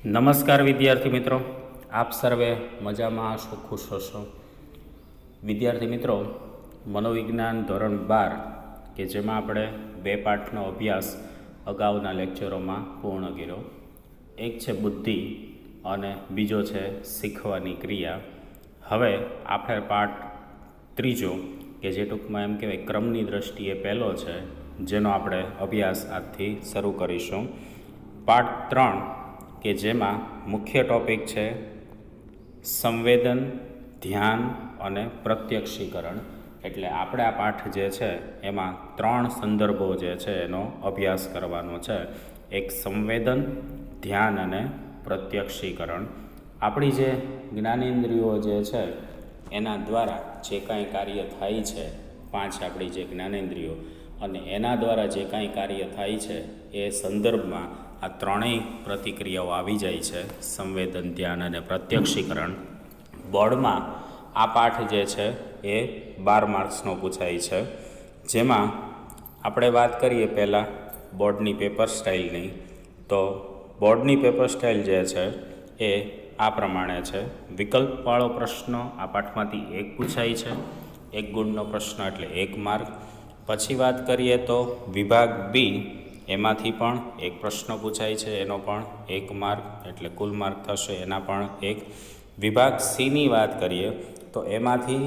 નમસ્કાર વિદ્યાર્થી મિત્રો, આપ સર્વે મજામાં હશો, ખુશ હશો. વિદ્યાર્થી મિત્રો, મનોવિજ્ઞાન ધોરણ 12 કે જેમાં આપણે 2 પાઠનો અભ્યાસ અગાઉના લેક્ચરોમાં પૂર્ણ કર્યો. એક છે બુદ્ધિ અને બીજો છે શીખવાની ક્રિયા. હવે આપણે પાઠ ત્રીજો કે જે ટૂંકમાં એમ કહેવાય ક્રમની દ્રષ્ટિએ પહેલો છે, જેનો આપણે અભ્યાસ આજથી શરૂ કરીશું. પાઠ 3 કે જેમાં મુખ્ય ટૉપિક છે સંવેદન, ધ્યાન અને પ્રત્યક્ષીકરણ. એટલે આપણે આ પાઠ જે છે એમાં 3 સંદર્ભો જે છે એનો અભ્યાસ કરવાનો છે. એક સંવેદન, ધ્યાન અને પ્રત્યક્ષીકરણ. આપણી જે જ્ઞાનેન્દ્રિયો જે છે એના દ્વારા જે કાંઈ કાર્ય થાય છે, 5 આપણી જે જ્ઞાનેન્દ્રિયો, અને એના દ્વારા જે કાંઈ કાર્ય થાય છે એ સંદર્ભમાં આ ત્રણેય પ્રતિક્રિયાઓ આવી જાય છે: સંવેદન, ધ્યાન અને પ્રત્યક્ષીકરણ. બોર્ડમાં આ પાઠ જે છે એ 12 માર્ક્સનો પૂછાય છે. જેમાં આપણે વાત કરીએ પહેલાં બોર્ડની પેપર સ્ટાઇલની, તો બોર્ડની પેપર સ્ટાઇલ જે છે એ આ પ્રમાણે છે. વિકલ્પવાળો પ્રશ્ન આ પાઠમાંથી 1 પૂછાય છે, 1 ગુણનો પ્રશ્ન એટલે 1 માર્ક. પછી વાત કરીએ તો વિભાગ બી, એમાંથી પણ 1 પ્રશ્ન પૂછાય છે, એનો પણ 1 માર્ક, એટલે કુલ માર્ક થશે એના પણ 1. વિભાગ સીની વાત કરીએ તો એમાંથી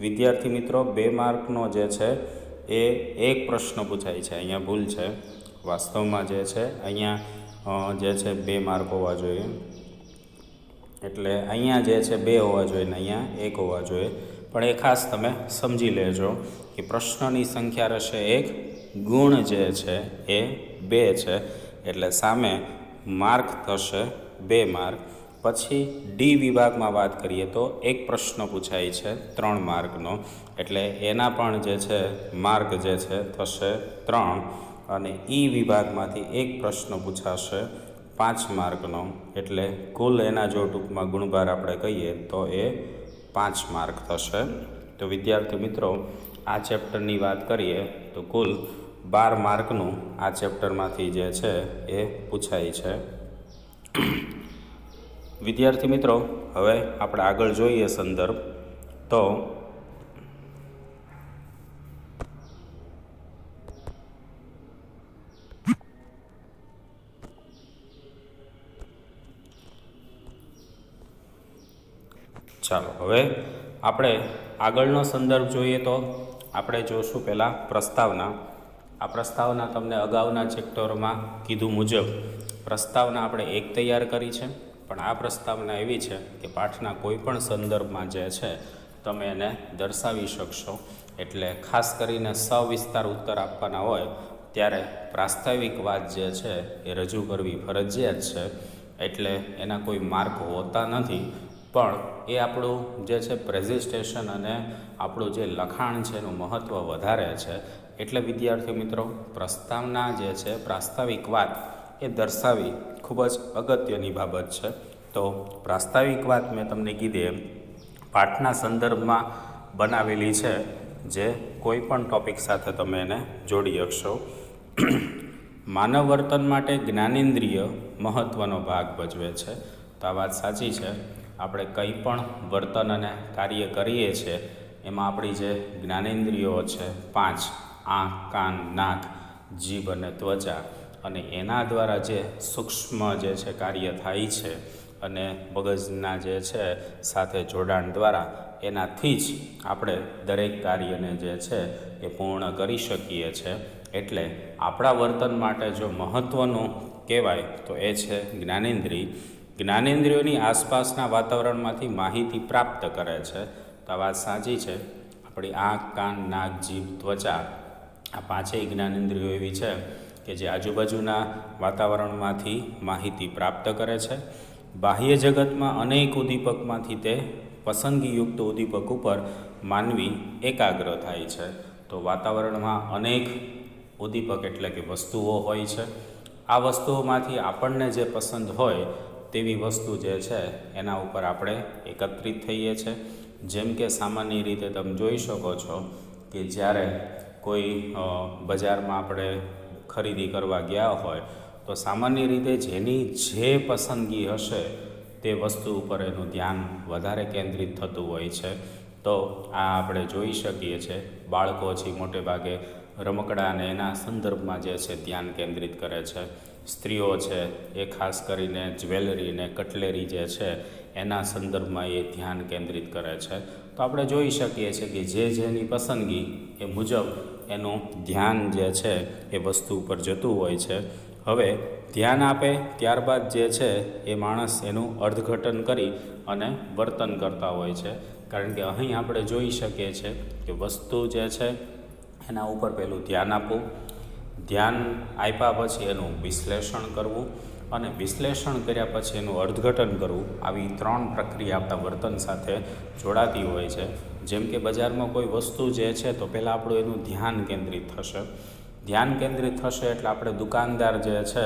વિદ્યાર્થી મિત્રો 2 માર્કનો જે છે એ 1 પ્રશ્ન પૂછાય છે. અહીંયા ભૂલ છે, વાસ્તવમાં જે છે અહીંયા જે છે 2 માર્ક હોવા જોઈએ, એટલે અહીંયા જે છે 2 હોવા જોઈએ ને અહીંયા 1 હોવા જોઈએ. પણ એ ખાસ તમે સમજી લેજો કે પ્રશ્નની સંખ્યા રહેશે 1, ગુણ જે છે એ 2 છે, એટલે સામે માર્ક થશે 2 માર્ક. પછી ડી વિભાગમાં વાત કરીએ તો 1 પ્રશ્ન પૂછાય છે 3 માર્કનો, એટલે એના પણ જે છે માર્ક જે છે થશે 3. અને ઈ વિભાગમાંથી 1 પ્રશ્ન પૂછાશે 5 માર્કનો, એટલે કુલ એના જો ટૂંકમાં ગુણભાર આપણે કહીએ તો એ 5 માર્ક થશે. તો વિદ્યાર્થી મિત્રો, આ ચેપ્ટરની વાત કરીએ તો કુલ 12 માર્કનું આ ચેપ્ટરમાંથી જે છે એ પૂછાય છે. વિદ્યાર્થી મિત્રો, હવે આપણે આગળ જોઈએ સંદર્ભ. તો ચાલો હવે આપણે આગળનો સંદર્ભ જોઈએ તો આપણે જોશું પહેલાં પ્રસ્તાવના. આ પ્રસ્તાવના તમને અગાઉના ચેપ્ટરમાં કીધું મુજબ પ્રસ્તાવના આપણે 1 તૈયાર કરી છે, પણ આ પ્રસ્તાવના એવી છે કે પાઠના કોઈ પણ સંદર્ભમાં જે છે તમે એને દર્શાવી શકશો. એટલે ખાસ કરીને સવિસ્તાર ઉત્તર આપવાના હોય ત્યારે પ્રાસ્તાવિક વાત જે છે એ રજૂ કરવી ફરજિયાત છે. એટલે એના કોઈ માર્ક હોતા નથી, પણ એ આપણું જે છે પ્રેઝન્ટેશન અને આપણું જે લખાણ છે એનું મહત્ત્વ વધારે છે. એટલે વિદ્યાર્થી મિત્રો, પ્રસ્તાવના જે છે પ્રાસ્તાવિક વાત એ દર્શાવી ખૂબ જ અગત્યની બાબત છે. તો પ્રાસ્તાવિક વાત મેં તમને કીધી એમ પાઠના સંદર્ભમાં બનાવેલી છે, જે કોઈ પણ ટૉપિક સાથે તમે એને જોડી શકશો. માનવ વર્તન માટે જ્ઞાનેન્દ્રિય મહત્ત્વનો ભાગ ભજવે છે. તો આ વાત સાચી છે. આપણે કંઈ પણ વર્તન અને કાર્ય કરીએ છીએ એમાં આપણી જે જ્ઞાનેન્દ્રિયો છે 5, આંખ, કાન, નાક, જીભ અને ત્વચા, અને એના દ્વારા જે સૂક્ષ્મ જે છે કાર્ય થાય છે અને મગજના જે છે સાથે જોડાણ દ્વારા એનાથી જ આપણે દરેક કાર્યને જે છે એ પૂર્ણ કરી શકીએ છીએ. એટલે આપણા વર્તન માટે જો મહત્ત્વનું કહેવાય તો એ છે જ્ઞાનેન્દ્રિય. જ્ઞાનેન્દ્રિયોની આસપાસના વાતાવરણમાંથી માહિતી પ્રાપ્ત કરે છે. તો આ વાત સાચી છે. આપણી આંખ, કાન, નાક, જીભ, ત્વચા, આ 5 જ્ઞાનેન્દ્રિયો એવી છે કે જે આજુબાજુના વાતાવરણમાંથી માહિતી પ્રાપ્ત કરે છે. બાહ્ય જગતમાં અનેક ઉદ્દીપકમાંથી તે પસંદગીયુક્ત ઉદ્દીપક ઉપર માનવી એકાગ્ર થાય છે. તો વાતાવરણમાં અનેક ઉદ્દીપક એટલે કે વસ્તુઓ હોય છે. આ વસ્તુઓમાંથી આપણને જે પસંદ હોય તેવી વસ્તુ જે છે એના ઉપર આપણે એકત્રિત થઈએ છીએ. જેમ કે સામાન્ય રીતે તમે જોઈ શકો છો કે જ્યારે કોઈ બજારમાં આપણે ખરીદી કરવા ગયા હોય તો સામાન્ય રીતે જેની જે પસંદગી હશે તે વસ્તુ ઉપર એનું ધ્યાન વધારે કેન્દ્રિત થતું હોય છે. તો આ આપણે જોઈ શકીએ છીએ બાળકો છે મોટે ભાગે રમકડા અને એના સંદર્ભમાં જે છે ધ્યાન કેન્દ્રિત કરે છે. સ્ત્રીઓ છે એ ખાસ કરીને જ્વેલરી ને કટલેરી જે છે એના સંદર્ભમાં એ ધ્યાન કેન્દ્રિત કરે છે. તો આપણે જોઈ શકીએ છીએ કે જેની પસંદગી એ મુજબ એનું ધ્યાન જે છે એ વસ્તુ ઉપર જતું હોય છે. હવે ધ્યાન આપે ત્યારબાદ જે છે એ માણસ એનું અર્થઘટન કરી અને વર્તન કરતા હોય છે. કારણ કે અહીં આપણે જોઈ શકીએ છીએ કે વસ્તુ જે છે એના ઉપર પહેલું ધ્યાન આપવું, ધ્યાન આપ્યા પછી એનું વિશ્લેષણ કરવું અને વિશ્લેષણ કર્યા પછી એનું અર્થઘટન કરવું, આવી 3 પ્રક્રિયા આપણા વર્તન સાથે જોડાતી હોય છે. જેમ કે બજારમાં કોઈ વસ્તુ જે છે તો પહેલાં આપણું એનું ધ્યાન કેન્દ્રિત થશે. ધ્યાન કેન્દ્રિત થશે એટલે આપણે દુકાનદાર જે છે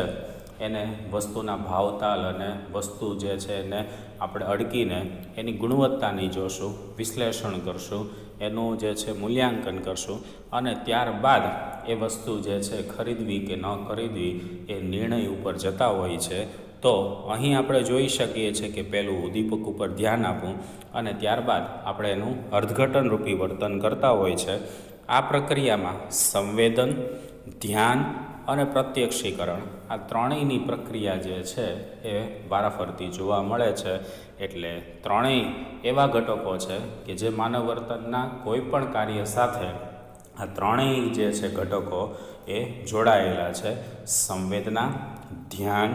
એને વસ્તુના ભાવતાલ અને વસ્તુ જે છે એને આપણે અડકીને એની ગુણવત્તાની જોશું, વિશ્લેષણ કરશું, એનું જે છે મૂલ્યાંકન કરશું અને ત્યારબાદ એ વસ્તુ જે છે ખરીદવી કે ન ખરીદવી એ નિર્ણય ઉપર જતા હોય છે. તો અહીં આપણે જોઈ શકીએ છીએ કે પહેલું ઉદ્દીપક ઉપર ધ્યાન આપવું અને ત્યારબાદ આપણે એનું અર્થઘટન રૂપી વર્તન કરતા હોય છે. આ પ્રક્રિયામાં સંવેદન, ધ્યાન અને પ્રત્યક્ષીકરણ આ ત્રણેયની પ્રક્રિયા જે છે એ વારાફરતી જોવા મળે છે. એટલે ત્રણેય એવા ઘટકો છે કે જે માનવ વર્તનના કોઈ પણ કાર્ય સાથે આ ત્રણેય જે છે ઘટકો એ જોડાયેલા છે: સંવેદના, ધ્યાન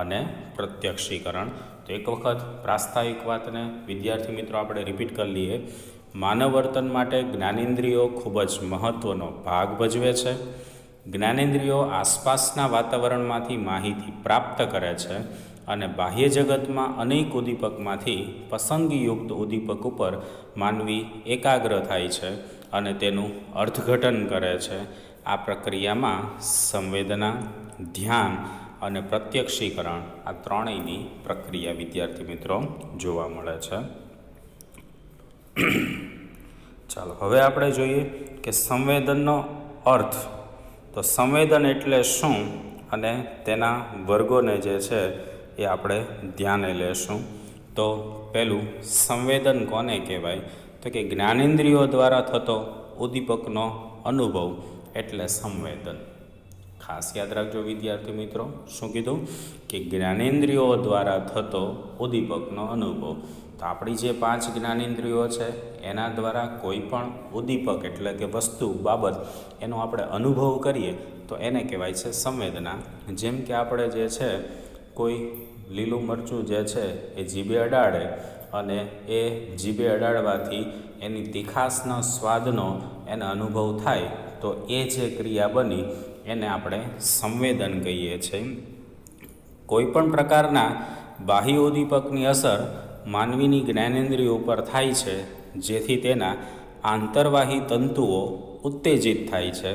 અને પ્રત્યક્ષીકરણ. તો એક વખત પ્રાસ્તાવિક વાતને વિદ્યાર્થી મિત્રો આપણે રિપીટ કરી લઈએ. માનવ વર્તન માટે જ્ઞાનેન્દ્રિયો ખૂબ જ મહત્ત્વનો ભાગ ભજવે છે. જ્ઞાનેન્દ્રિયો આસપાસના વાતાવરણમાંથી માહિતી પ્રાપ્ત કરે છે અને બાહ્ય જગતમાં અનેક ઉદ્દીપકમાંથી પસંદગીયુક્ત ઉદ્દીપક ઉપર માનવી એકાગ્ર થાય છે અને તેનું અર્થઘટન કરે છે. આ પ્રક્રિયામાં સંવેદના, ધ્યાન અને પ્રત્યક્ષીકરણ આ ત્રણેયની પ્રક્રિયા વિદ્યાર્થી મિત્રો જોવા મળે છે. ચાલો હવે આપણે જોઈએ કે સંવેદનનો અર્થ. તો સંવેદન એટલે શું અને તેના વર્ગોને જે છે એ આપણે ધ્યાને લેશું. તો પહેલું સંવેદન કોને કહેવાય? તો કે જ્ઞાનેન્દ્રિયો દ્વારા થતો ઉદ્દીપકનો અનુભવ એટલે સંવેદન. ખાસ યાદ રાખજો વિદ્યાર્થી મિત્રો, શું કીધું કે જ્ઞાનેન્દ્રિયો દ્વારા થતો ઉદ્દીપકનો અનુભવ. તો આપણી જે 5 જ્ઞાનેન્દ્રિયો છે એના દ્વારા કોઈ પણ ઉદ્દીપક એટલે કે વસ્તુ, બાબત એનો આપણે અનુભવ કરીએ તો એને કહેવાય છે સંવેદના. જેમ કે આપણે જે છે કોઈ લીલું મરચું જે છે એ જીભે અડાડે અને એ જીભે અડાડવાથી એની તીખાશનો સ્વાદનો એને અનુભવ થાય તો એ જે ક્રિયા બની એને આપણે સંવેદન કહીએ છીએ. કોઈપણ પ્રકારના બાહ્ય ઉદ્દીપકની અસર માનવીની જ્ઞાનેન્દ્રિયો ઉપર થાય છે, જેથી તેના આંતરવાહી તંતુઓ ઉત્તેજિત થાય છે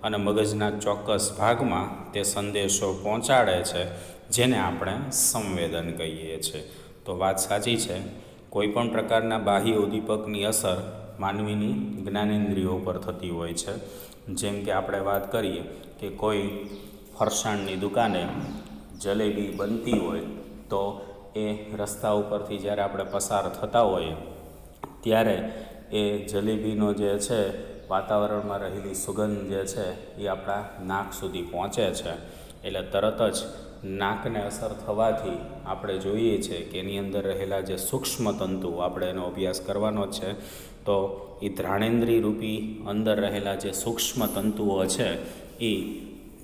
અને મગજના ચોક્કસ ભાગમાં તે સંદેશો પહોંચાડે છે, જેને આપણે સંવેદન કહીએ છીએ. તો વાત સાચી છે, કોઈપણ પ્રકારના બાહ્ય ઉદ્દીપકની અસર માનવીની જ્ઞાનેન્દ્રિયો પર થતી હોય છે. જેમ કે આપણે વાત કરીએ કે કોઈ ફરસાણની દુકાને જલેબી બનતી હોય તો એ રસ્તા ઉપરથી જ્યારે આપણે પસાર થતા હોઈએ ત્યારે એ જલેબીનો જે છે વાતાવરણમાં રહેલી સુગંધ જે છે એ આપણા નાક સુધી પહોંચે છે. એટલે તરત જ નાકને અસર થવાથી આપણે જોઈએ છે કે એની અંદર રહેલા જે સૂક્ષ્મ તંતુઓ, આપણે એનો અભ્યાસ કરવાનો છે, તો એ ઘ્રાણેન્દ્રિય રૂપી અંદર રહેલા જે સૂક્ષ્મ તંતુઓ છે એ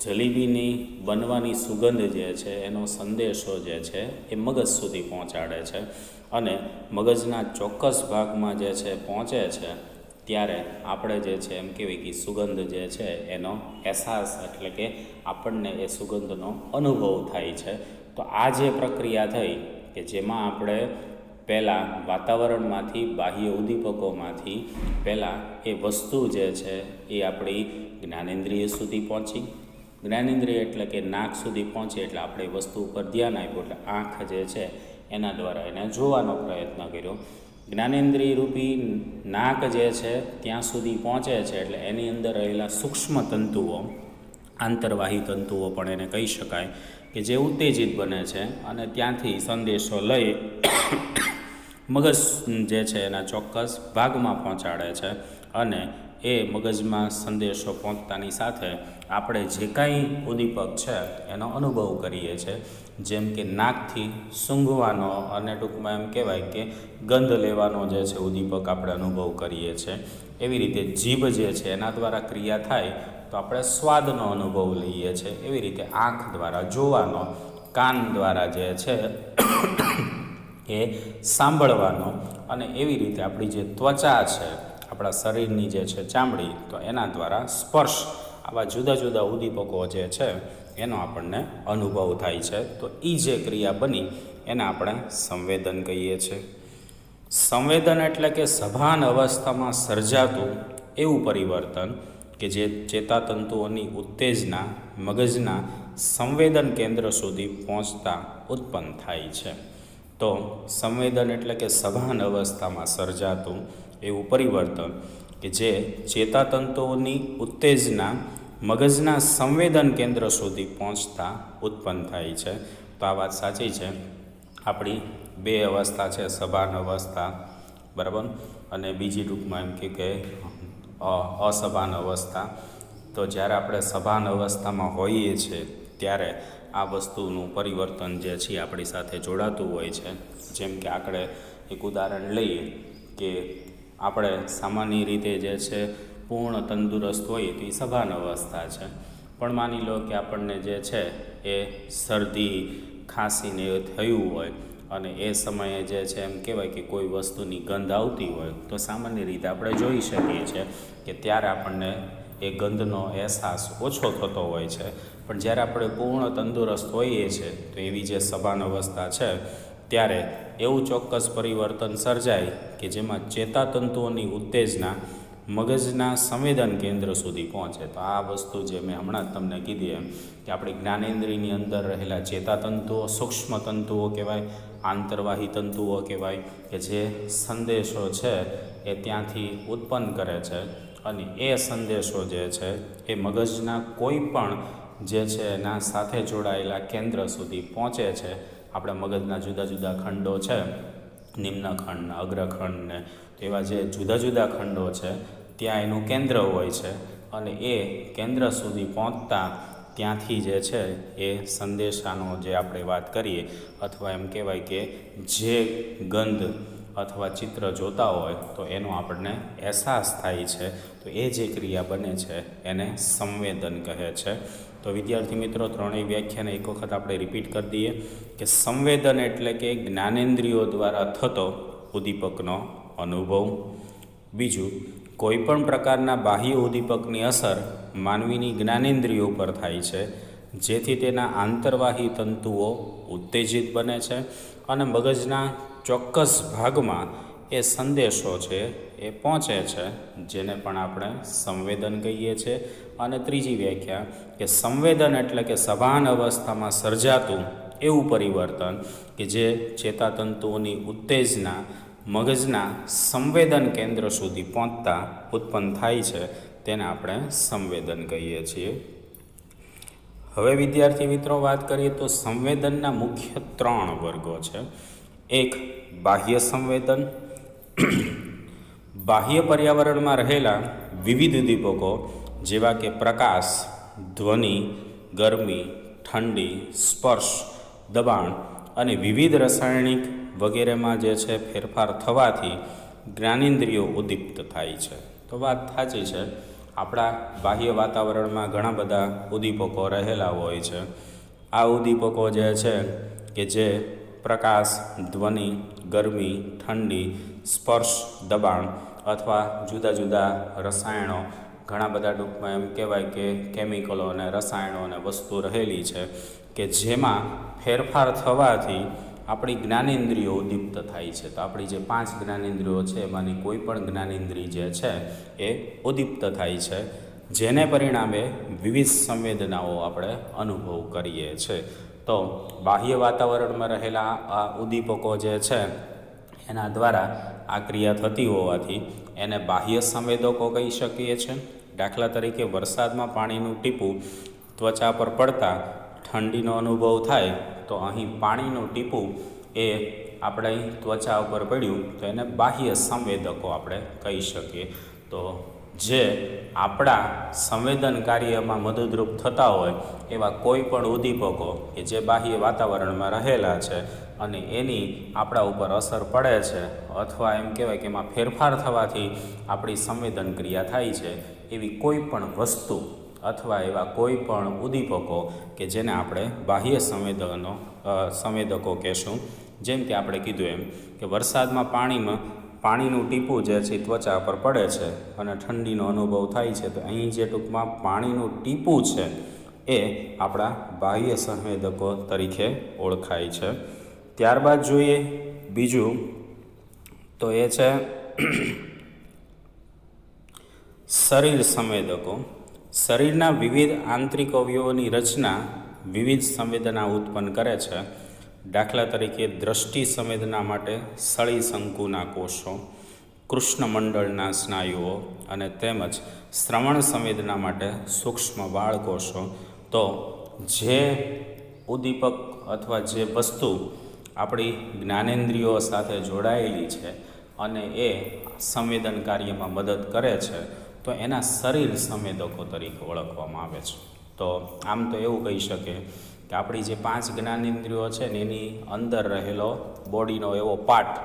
જલેબીની બનવાની સુગંધ જે છે એનો સંદેશો જે છે એ મગજ સુધી પહોંચાડે છે અને મગજના ચોક્કસ ભાગમાં જે છે પહોંચે છે ત્યારે આપણે જે છે એમ કહેવાય કે સુગંધ જે છે એનો અહેસાસ એટલે કે આપણને એ સુગંધનો અનુભવ થાય છે. તો આ જે પ્રક્રિયા થઈ કે જેમાં આપણે પહેલાં વાતાવરણમાંથી, બાહ્ય ઉદ્દીપકોમાંથી પહેલાં એ વસ્તુ જે છે એ આપણી જ્ઞાનેન્દ્રિય સુધી પહોંચી. જ્ઞાનેન્દ્રિય એટલે કે નાક સુધી પહોંચે એટલે આપણે એ વસ્તુ ઉપર ધ્યાન આપ્યું, એટલે આંખ જે છે એના દ્વારા એને જોવાનો પ્રયત્ન કર્યો. જ્ઞાનેન્દ્રિય રૂપી નાક જે છે ત્યાં સુધી પહોંચે છે એટલે એની અંદર રહેલા સૂક્ષ્મ તંતુઓ આંતરવાહી તંતુઓ પણ એને કહી શકાય, કે જે ઉત્તેજિત બને છે અને ત્યાંથી સંદેશો લઈ મગજ જે છે એના ચોક્કસ ભાગમાં પહોંચાડે છે અને એ મગજમાં સંદેશો પહોંચતાની સાથે આપણે જે કાંઈ ઉદ્દીપક છે એનો અનુભવ કરીએ છીએ, જેમ કે નાકથી સૂંઘવાનો અને ટૂંકમાં એમ કહેવાય કે ગંધ લેવાનો જે છે ઉદ્દીપક આપણે અનુભવ કરીએ છીએ, એવી રીતે જીભ જે છે એના દ્વારા ક્રિયા થાય તો આપણે સ્વાદનો અનુભવ લઈએ છીએ, એવી રીતે આંખ દ્વારા જોવાનો, કાન દ્વારા જે છે એ સાંભળવાનો, અને એવી રીતે આપણી જે ત્વચા છે આપણા શરીરની જે છે ચામડી, તો એના દ્વારા સ્પર્શ, આવા જુદા જુદા ઉદ્દીપકો જે છે એનો આપણને અનુભવ થાય છે. તો એ જે ક્રિયા બની એને આપણે સંવેદન કહીએ છીએ. સંવેદન એટલે કે સભાન અવસ્થામાં સર્જાતું એવું પરિવર્તન કે જે ચેતાતંતુઓની ઉત્તેજના મગજના સંવેદન કેન્દ્ર સુધી પહોંચતા ઉત્પન્ન થાય છે. તો સંવેદન એટલે કે સભાન અવસ્થામાં સર્જાતું એવું પરિવર્તન કે જે ચેતાતંતુઓની ઉત્તેજના મગજના સંવેદન કેન્દ્ર સુધી પહોંચતા ઉત્પન્ન થાય છે. તો આ વાત સાચી છે. આપણી બે અવસ્થા છે, સભાન અવસ્થા, બરાબર, અને બીજી ટૂંકમાં એમ કે અસભાન અવસ્થા. તો જ્યારે આપણે સભાન અવસ્થામાં હોઈએ છીએ ત્યારે આ વસ્તુનું પરિવર્તન જે છે આપણી સાથે જોડાતું હોય છે. જેમ કે આપણે એક ઉદાહરણ લઈએ કે આપણે સામાન્ય રીતે જે છે પૂર્ણ તંદુરસ્ત હોઈએ તો એ સભાન અવસ્થા છે, પણ માની લો કે આપણને જે છે એ શરદી ખાંસીને એ થયું હોય અને એ સમયે જે છે એમ કહેવાય કે કોઈ વસ્તુની ગંધ આવતી હોય તો સામાન્ય રીતે આપણે જોઈ શકીએ છીએ કે ત્યારે આપણને એ ગંધનો અહેસાસ ઓછો થતો હોય છે. પણ જ્યારે આપણે પૂર્ણ તંદુરસ્ત હોઈએ છીએ તો એવી જે સભાન અવસ્થા છે ત્યારે એવું ચોક્કસ પરિવર્તન સર્જાય કે જેમાં ચેતાતંતુઓની ઉત્તેજના મગજના સંવેદન કેન્દ્ર સુધી પહોંચે. તો આ વસ્તુ જે મેં હમણાં જ તમને કીધી એમ કે આપણી જ્ઞાનેન્દ્રિયની અંદર રહેલા ચેતાતંતુઓ સૂક્ષ્મ તંતુઓ કહેવાય, આંતરવાહી તંતુઓ કહેવાય, કે જે સંદેશો છે એ ત્યાંથી ઉત્પન્ન કરે છે અને એ સંદેશો જે છે એ મગજના કોઈ પણ જે છે એના સાથે જોડાયેલા કેન્દ્ર સુધી પહોંચે છે. આપણે મગજના જુદા જુદા ખંડો છે, નિમ્નખંડ, અગ્રખંડ ને એવા જે જુદા જુદા ખંડો છે ત્યાં એનું કેન્દ્ર હોય છે અને એ કેન્દ્ર સુધી પહોંચતા ત્યાંથી જે છે એ સંદેશાનો જે આપણે વાત કરીએ અથવા એમ કહેવાય કે જે ગંધ અથવા ચિત્ર જોતા હોય તો એનો આપણને અહેસાસ થાય છે. તો એ જે ક્રિયા બને છે એને સંવેદન કહે છે. તો વિદ્યાર્થી મિત્રો, ત્રણેય વ્યાખ્યાને એક વખત આપણે રિપીટ કરી દઈએ કે સંવેદન એટલે કે જ્ઞાનેન્દ્રિયો દ્વારા થતો ઉદ્દીપકનો અનુભવ. બીજું, કોઈપણ પ્રકારના બાહ્ય ઉદ્દીપકની અસર માનવીની જ્ઞાનેન્દ્રિયો પર થાય છે, જેથી તેના આંતરવાહી તંતુઓ ઉત્તેજિત બને છે અને મગજના ચોક્કસ ભાગમાં એ સંદેશો છે એ પહોંચે છે, જેને પણ આપણે સંવેદન કહીએ છીએ. અને ત્રીજી વ્યાખ્યા કે સંવેદન એટલે કે સભાન અવસ્થામાં સર્જાતું એવું પરિવર્તન કે જે ચેતાતંતુઓની ઉત્તેજના મગજના સંવેદન કેન્દ્ર સુધી પહોંચતા ઉત્પન્ન થાય છે, તેને આપણે સંવેદન કહીએ છીએ. હવે વિદ્યાર્થી મિત્રો વાત કરીએ તો સંવેદનના મુખ્ય 3 વર્ગો છે. એક, બાહ્ય સંવેદન. બાહ્ય પર્યાવરણમાં રહેલા વિવિધ ઉદ્દીપકો જેવા કે પ્રકાશ, ધ્વનિ, ગરમી, ઠંડી, સ્પર્શ, દબાણ અને વિવિધ રાસાયણિક વગેરેમાં જે છે ફેરફાર થવાથી જ્ઞાનેન્દ્રિયો ઉદ્દીપ્ત થાય છે. તો વાત સાચી છે, આપણા બાહ્ય વાતાવરણમાં ઘણા બધા ઉદ્દીપકો રહેલા હોય છે. આ ઉદ્દીપકો જે છે કે જે પ્રકાશ, ધ્વનિ, ગરમી, ઠંડી, સ્પર્શ, દબાણ અથવા જુદા જુદા રસાયણો, ઘણા બધા ટૂંકમાં એમ કહેવાય કે કેમિકલો અને રસાયણો અને વસ્તુ રહેલી છે કે જેમાં ફેરફાર થવાથી આપણી જ્ઞાનેન્દ્રિયો ઉદ્દીપ્ત થાય છે. તો આપણી જે 5 જ્ઞાનેન્દ્રિયો છે એમાંની કોઈ પણ જ્ઞાનેન્દ્રિય જે છે એ ઉદ્દીપ્ત થાય છે, જેને પરિણામે વિવિધ સંવેદનાઓ આપણે અનુભવ કરીએ છીએ. તો બાહ્ય વાતાવરણમાં રહેલા આ ઉદ્દીપકો જે છે એના દ્વારા આ ક્રિયા થતી હોવાથી એને બાહ્ય સંવેદકો કહી શકીએ છીએ. દાખલા તરીકે વરસાદમાં પાણીનું ટીપું ત્વચા પર પડતા ઠંડીનો અનુભવ થાય તો અહીં પાણીનું ટીપું એ આપણે ત્વચા ઉપર પડ્યું તો એને બાહ્ય સંવેદકો આપણે કહી શકીએ. તો જે આપણા સંવેદન કાર્યમાં મદદરૂપ થતા હોય એવા કોઈ પણ ઉદ્દીપકો કે જે બાહ્ય વાતાવરણમાં રહેલા છે અને એની આપણા ઉપર અસર પડે છે અથવા એમ કહેવાય કે એમાં ફેરફાર થવાથી આપણી સંવેદન ક્રિયા થાય છે, એવી કોઈ પણ વસ્તુ અથવા એવા કોઈ પણ ઉદ્દીપકો કે જેને આપણે બાહ્ય સંવેદકો કહેશું. જેમ કે આપણે કીધું એમ કે વરસાદમાં પાણીનું ટીપું જે છે ત્વચા પર પડે છે અને ઠંડીનો અનુભવ થાય છે, તો અહીં જે ટૂંકમાં પાણીનું ટીપું છે એ આપણા બાહ્ય સંવેદકો તરીકે ઓળખાય છે. ત્યારબાદ જોઈએ બીજું, તો એ છે શરીર સંવેદકો. શરીરના વિવિધ આંતરિક અવયવોની રચના વિવિધ સંવેદના ઉત્પન્ન કરે છે. દાખલા તરીકે દ્રષ્ટિ સંવેદના માટે સળી શંકુના કોષો, કૃષ્ણમંડળના સ્નાયુઓ અને તેમજ શ્રવણ સંવેદના માટે સૂક્ષ્મ વાળ કોષો. તો જે ઉદ્દીપક અથવા જે વસ્તુ આપણી જ્ઞાનેન્દ્રિયો સાથે જોડાયેલી છે અને એ સંવેદન કાર્યમાં મદદ કરે છે તો એના શરીર સંવેદકો તરીકે ઓળખવામાં આવે છે. તો આમ તો એવું કહી શકે કે આપણી જે 5 જ્ઞાનેન્દ્રિયો છે ને એની અંદર રહેલો બોડીનો એવો પાર્ટ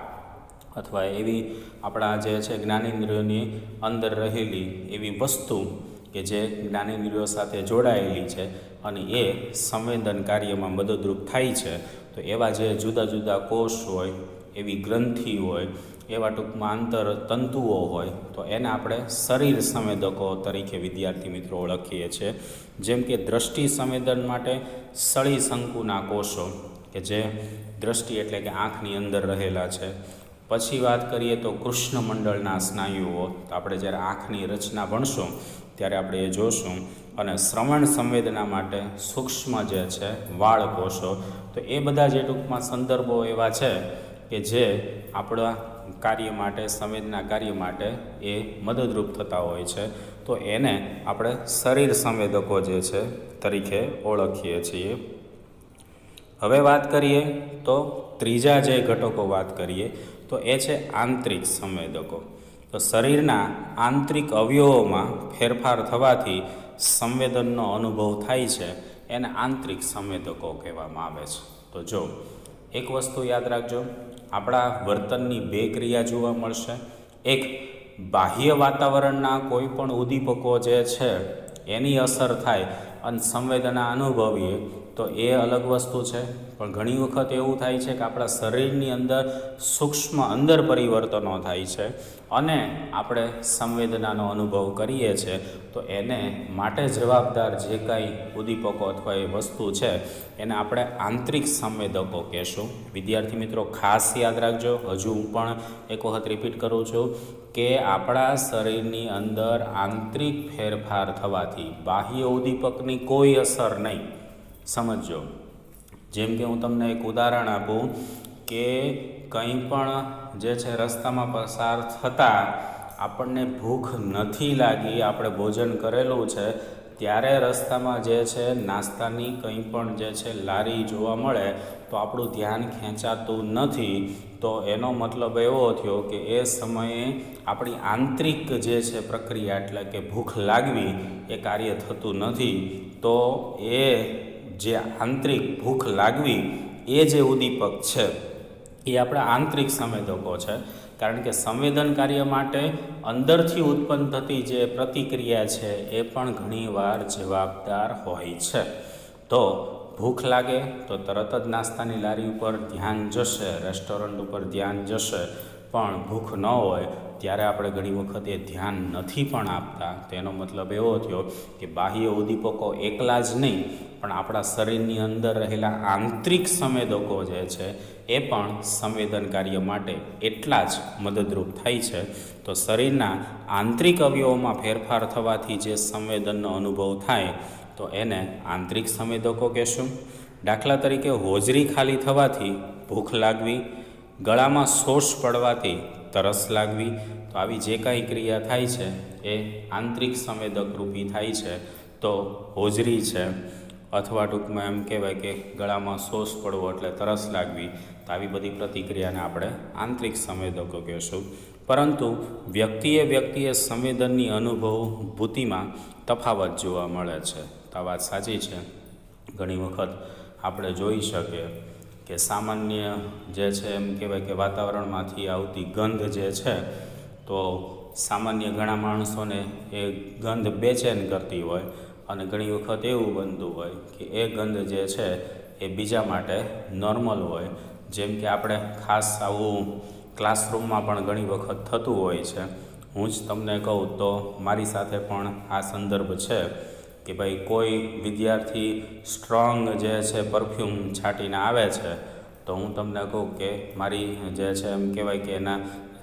અથવા એવી આપણા જે છે જ્ઞાનેન્દ્રિયોની અંદર રહેલી એવી વસ્તુ કે જે જ્ઞાનેન્દ્રિયો સાથે જોડાયેલી છે અને એ સંવેદન કાર્યમાં મદદરૂપ થાય છે. તો એવા જે જુદા જુદા કોષ હોય, એવી ગ્રંથિ હોય, એવા ટૂંકમાં આંતર તંતુઓ હોય તો એને આપણે શરીર સંવેદકો તરીકે વિદ્યાર્થી મિત્રો ઓળખીએ છીએ. જેમ કે દ્રષ્ટિ સંવેદન માટે સળી શંકુના કોષો કે જે દ્રષ્ટિ એટલે કે આંખની અંદર રહેલા છે. પછી વાત કરીએ તો કૃષ્ણમંડળના સ્નાયુઓ, તો આપણે જ્યારે આંખની રચના ભણશું ત્યારે આપણે એ જોશું. અને શ્રવણ સંવેદના માટે સૂક્ષ્મ જે છે વાળ કોષો. તો એ બધા જે ટૂંકમાં સંદર્ભો એવા છે કે જે આપણા કાર્ય માટે, સંવેદના કાર્ય માટે એ મદદરૂપ થતા હોય છે. તો એને આપણે શરીર સંવેદકો જે છે તરીકે ઓળખીએ છીએ. હવે વાત કરીએ તો ત્રીજા જે ઘટકો વાત કરીએ તો એ છે આંતરિક સંવેદકો. તો શરીરના આંતરિક અવયવોમાં ફેરફાર થવાથી સંવેદનનો અનુભવ થાય છે એને આંતરિક સંવેદકો કહેવામાં આવે છે. તો જો એક વસ્તુ યાદ રાખજો, આપણા વર્તનની 2 ક્રિયા જોવા મળશે. એક, બાહ્ય વાતાવરણના કોઈ પણ ઉદ્દીપકો જે છે એની અસર થાય અને સંવેદના અનુભવીએ તો એ અલગ વસ્તુ છે. પણ ઘણી વખત એવું થાય છે કે આપણા શરીરની અંદર સૂક્ષ્મ અંદર પરિવર્તનો થાય છે અને આપણે સંવેદનાનો અનુભવ કરીએ છીએ. તો એને માટે જવાબદાર જે કાંઈ ઉદ્દીપકો અથવા એ વસ્તુ છે એને આપણે આંતરિક સંવેદકો કહેશું. વિદ્યાર્થી મિત્રો ખાસ યાદ રાખજો, હજુ હું પણ એક વખત રિપીટ કરું છું કે આપણા શરીરની અંદર આંતરિક ફેરફાર થવાથી બાહ્ય ઉદ્દીપકની કોઈ અસર નહીં. સમજો, જેમ કે હું તમને એક ઉદાહરણ આપું કે કંઈ પણ જે છે રસ્તામાં પસાર થતાં આપણને ભૂખ નથી લાગી, આપણે ભોજન કરેલું છે, ત્યારે રસ્તામાં જે છે નાસ્તાની કંઈ પણ જે છે લારી જોવા મળે તો આપણું ધ્યાન ખેંચાતું નથી. તો એનો મતલબ એવો થયો કે એ સમયે આપણી આંતરિક જે છે પ્રક્રિયા એટલે કે ભૂખ લાગવી એ કાર્ય થતું નથી. તો એ જે આંતરિક ભૂખ લાગવી એ જે ઉદ્દીપક છે એ આપણા આંતરિક સંવેદકો છે. કારણ કે સંવેદન કાર્ય માટે અંદરથી ઉત્પન્ન થતી જે પ્રતિક્રિયા છે એ પણ ઘણીવાર જવાબદાર હોય છે. તો ભૂખ લાગે તો તરત જ નાસ્તાની લારી ઉપર ધ્યાન જશે, રેસ્ટોરન્ટ ઉપર ધ્યાન જશે. પણ ભૂખ ન હોય ત્યારે આપણે ઘણી વખત એ ધ્યાન નથી પણ આપતા. તેનો મતલબ એવો થયો કે બાહ્ય ઉદ્દીપકો એકલા જ નહીં પણ આપણા શરીરની અંદર રહેલા આંતરિક સંવેદકો જે છે એ પણ સંવેદન કાર્ય માટે એટલા જ મદદરૂપ થાય છે. તો શરીરના આંતરિક અવયવોમાં ફેરફાર થવાથી જે સંવેદનનો અનુભવ થાય તો એને આંતરિક સંવેદકો કહેશું. દાખલા તરીકે હોજરી ખાલી થવાથી ભૂખ લાગવી, ગળામાં શોષ પડવાથી તરસ લાગવી. તો આવી જે કાંઈ ક્રિયા થાય છે એ આંતરિક સંવેદક રૂપી થાય છે. તો હોજરી છે, અથવા ટૂંકમાં એમ કહેવાય કે ગળામાં સોસ પડવો એટલે તરસ લાગવી, તો આવી બધી પ્રતિક્રિયાને આપણે આંતરિક સંવેદકો કહેશું. પરંતુ વ્યક્તિએ સંવેદનની અનુભૂતિમાં તફાવત જોવા મળે છે. તો આ વાત સાચી છે. ઘણી વખત આપણે જોઈ શકીએ કે સામાન્ય જે છે એમ કહેવાય કે વાતાવરણમાંથી આવતી ગંધ જે છે, તો સામાન્ય ઘણા માણસોને એ ગંધ બેચેન કરતી હોય, અને ઘણી વખત એવું બનતું હોય કે એ ગંધ જે છે એ બીજા માટે નોર્મલ હોય. જેમ કે આપણે ખાસ આવું ક્લાસરૂમમાં પણ ઘણી વખત થતું હોય છે. હું જ તમને કહું તો મારી સાથે પણ આ સંદર્ભ છે કે ભાઈ કોઈ વિદ્યાર્થી સ્ટ્રોંગ જે છે પરફ્યુમ છાંટીને આવે છે, તો હું તમને કહું કે મારી જે છે એમ કહેવાય કે એના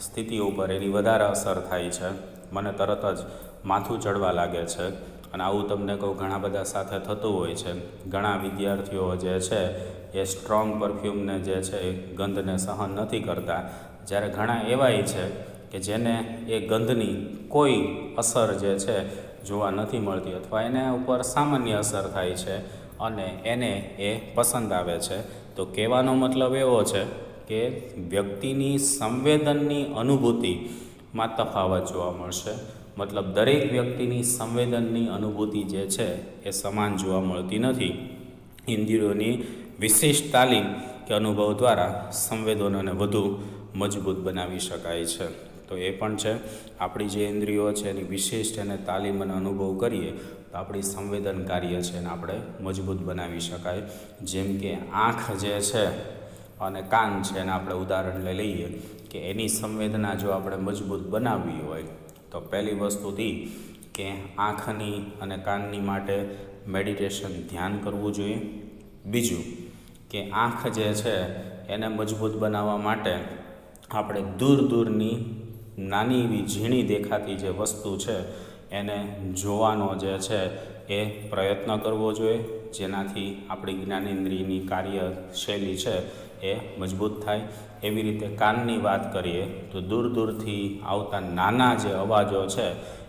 સ્થિતિ ઉપર એની વધારે અસર થાય છે. મને તરત જ માથું ચડવા લાગે છે. અને આવું તમને કહું ઘણા બધા સાથે થતું હોય છે. ઘણા વિદ્યાર્થીઓ જે છે એ સ્ટ્રોંગ પરફ્યુમને જે છે એ ગંધને સહન નથી કરતા, જ્યારે ઘણા એવાય છે કે જેને એ ગંધની કોઈ અસર જે છે જોવા નથી મળતી, અથવા એને ઉપર સામાન્ય અસર થાય છે અને એને એ પસંદ આવે છે. તો કહેવાનો મતલબ એવો છે કે વ્યક્તિની સંવેદનની અનુભૂતિમાં તફાવત જોવા મળશે. મતલબ દરેક વ્યક્તિની સંવેદનની અનુભૂતિ જે છે એ સમાન જોવા મળતી નથી. ઇન્દ્રિયોની વિશિષ્ટ તાલીમ કે અનુભવ દ્વારા સંવેદનોને વધુ મજબૂત બનાવી શકાય છે. તો એ પણ છે, આપણી જે ઇન્દ્રિયો છે એની વિશિષ્ટ અને તાલીમ અને અનુભવ કરીએ તો આપણી સંવેદન કાર્ય છે એને આપણે મજબૂત બનાવી શકાય. જેમ કે આંખ જે છે અને કાન છે એને આપણે ઉદાહરણ લઈએ કે એની સંવેદના જો આપણે મજબૂત બનાવવી હોય તો પહેલી વસ્તુથી કે આંખની અને કાનની માટે મેડિટેશન ધ્યાન કરવું જોઈએ. બીજું કે આંખ જે છે એને મજબૂત બનાવવા માટે આપણે દૂરની નાની એવી ઝીણી દેખાતી જે વસ્તુ છે એને જોવાનો જે છે એ પ્રયત્ન કરવો જોઈએ, જેનાથી આપણી જ્ઞાનેન્દ્રિયની કાર્યશૈલી છે એ મજબૂત થાય. એવી રીતે કાનની વાત કરીએ તો દૂરથી આવતા નાના જે અવાજો છે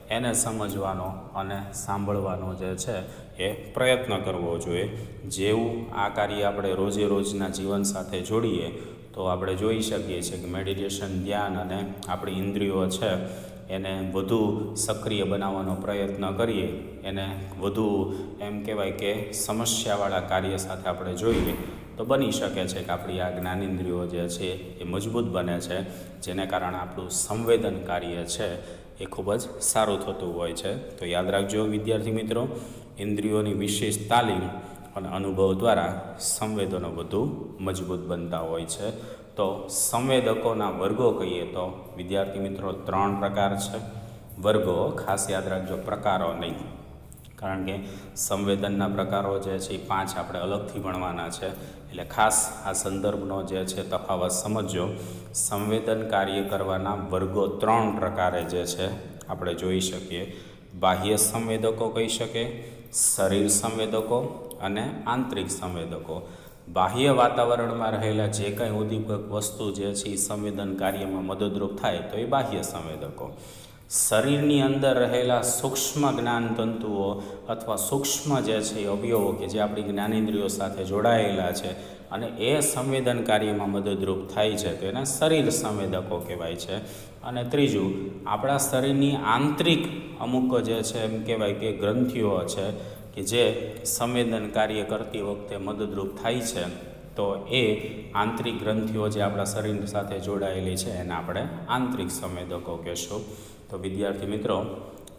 એને સમજવાનો અને સાંભળવાનો જે છે એ પ્રયત્ન કરવો જોઈએ. જેવું આ કાર્ય આપણે રોજના જીવન સાથે જોડીએ તો આપણે જોઈ શકીએ છીએ કે મેડિટેશન, ધ્યાન અને આપણી ઇન્દ્રિયો છે એને વધુ સક્રિય બનાવવાનો પ્રયત્ન કરીએ, એને વધુ એમ કહેવાય કે સમસ્યાવાળા કાર્ય સાથે આપણે જોઈએ તો બની શકે છે કે આપણી આ જ્ઞાનેન્દ્રિયો જે છે એ મજબૂત બને છે, જેને કારણે આપણું સંવેદન કાર્ય છે એ ખૂબ જ સારું થતું હોય છે. તો યાદ રાખજો વિદ્યાર્થી મિત્રો, ઇન્દ્રિયોની વિશેષ તાલીમ અને અનુભવ દ્વારા સંવેદનો વધુ મજબૂત બનતા હોય છે. તો સંવેદકોના વર્ગો કહીએ તો વિદ્યાર્થી મિત્રો 3 પ્રકાર છે. વર્ગો ખાસ યાદ રાખજો, પ્રકારો નહીં, કારણ કે સંવેદનના પ્રકારો જે છે એ 5 આપણે અલગથી ભણવાના છે. એટલે ખાસ આ સંદર્ભનો જે છે તફાવત સમજજો. સંવેદન કાર્ય કરવાના વર્ગો 3 પ્રકારે જે છે આપણે જોઈ શકીએ. બાહ્ય સંવેદકો કહી શકીએ, શરીર સંવેદકો અને આંતરિક સંવેદકો. બાહ્ય વાતાવરણમાં રહેલા જે કંઈ ઉદ્દીપક વસ્તુ જે છે એ સંવેદન કાર્યમાં મદદરૂપ થાય તો એ બાહ્ય સંવેદકો. શરીરની અંદર રહેલા સૂક્ષ્મ જ્ઞાન તંતુઓ અથવા સૂક્ષ્મ જે છે એ અવયવો કે જે આપણી જ્ઞાનેન્દ્રિયો સાથે જોડાયેલા છે અને એ સંવેદન કાર્યમાં મદદરૂપ થાય છે તો એના શરીર સંવેદકો કહેવાય છે. અને ત્રીજું, આપણા શરીરની આંતરિક અમુક જે છે એમ કહેવાય કે ગ્રંથિઓ છે કે જે સંવેદન કાર્ય કરતી વખતે મદદરૂપ થાય છે, તો એ આંતરિક ગ્રંથિઓ જે આપણા શરીર સાથે જોડાયેલી છે એને આપણે આંતરિક સંવેદકો કહેશું. તો વિદ્યાર્થી મિત્રો,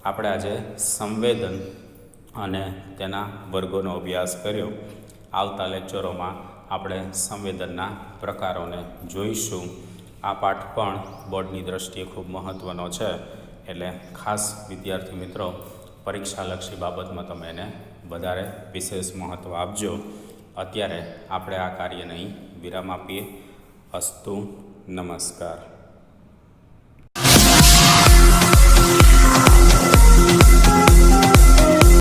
આપણે આજે સંવેદન અને તેના વર્ગોનો અભ્યાસ કર્યો. આવતા લેક્ચરોમાં આપણે સંવેદનના પ્રકારોને જોઈશું. આ પાઠ પણ બોર્ડની દ્રષ્ટિએ ખૂબ મહત્ત્વનો છે, એટલે ખાસ વિદ્યાર્થી મિત્રો પરીક્ષાલક્ષી બાબતમાં તમે એને વધારે વિશેષ મહત્ત્વ આપજો. અત્યારે આપણે આ કાર્યને અહીં વિરામ આપીએ. અસ્તુ. નમસ્કાર.